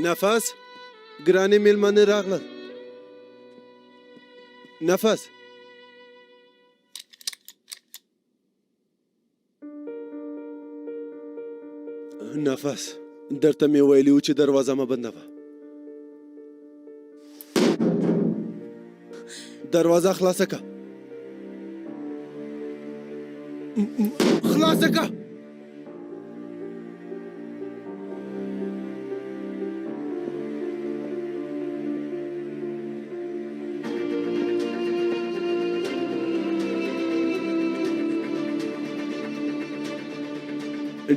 نفس ګرانې مېلمانه راغلل. نفس نفس درته مې ویلي و چې دروازه مه بندوه. دروازه خلاصه که. خلاصه که.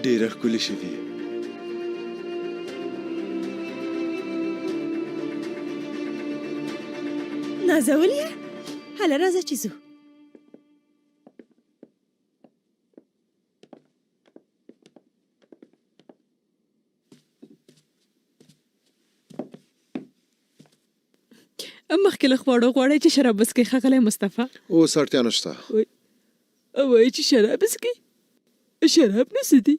ډېره ښکلې شوې. نازولې هله راځه چې ځو. مخکې له خواړو غواړئ چې شراب وڅښئ ښاغلی مصطفی؟ اوس اړتیا نشته. وایي چې شراب څښئ؟ شراب نه څه دي؟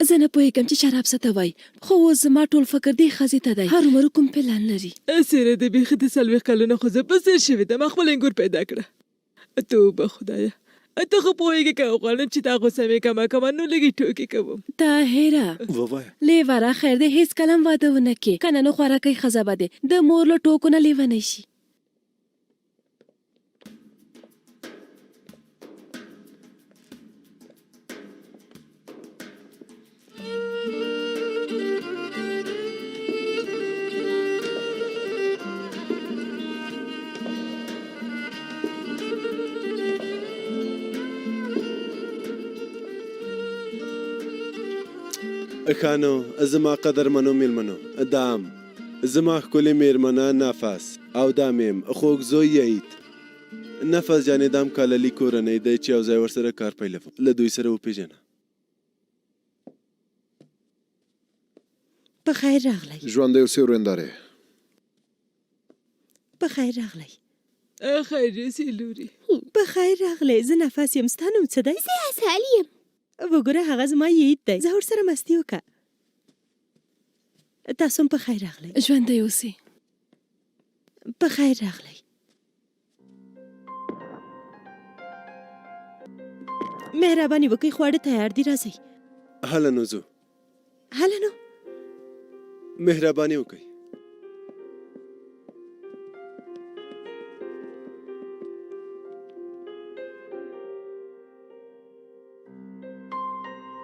زه نه پوهېږم چې شراب څه ته وایي، خو اوس زما ټول فکر دې ښځې ته دی. هرومرو کوم پلان لري؟ څېره د بیخي د 40 کلونو ښځه په څېر شوې ده. ما خپل انګور پیدا کړه. توبه خدایه، ته خو پوهېږې که غواړم چې تا غوسه مې کمه کړمه نو لږې ټوکې کوم. طاهره ووایه. لیواره خیر دی، هېڅ کله هم واده ونه کړې، که نه نو خوراکۍ ښځه به دی د مور له ټوکو نه لیونی شي. ښانو زما قدرمنو مېلمنو، دام زما ښکلې مېرمنه نفس او دا میم خوږ زوی یعید. نفس جانې دام کاللي کورنۍ دی چې یو ځای ورسره کار پیلوم. له دوی سره وپېژنه. په خیر راغلی. ژوندی اوسې ورېندارې. په خیر راغلی. خیر رسې لورې. په خیر راغلی. زه نفس یم. ستا نوم څه دی؟ زه اسهال یم. وګوره هغه زما یعید دی. زه ورسره مستي وکړه. تاسو هم په خیر راغلی. ژوندی اوسې. په خیر راغلی. مهرباني وکړئ خواړه تیار دي، راځئ. هله نو ځو. هله نو مهرباني وکړئ.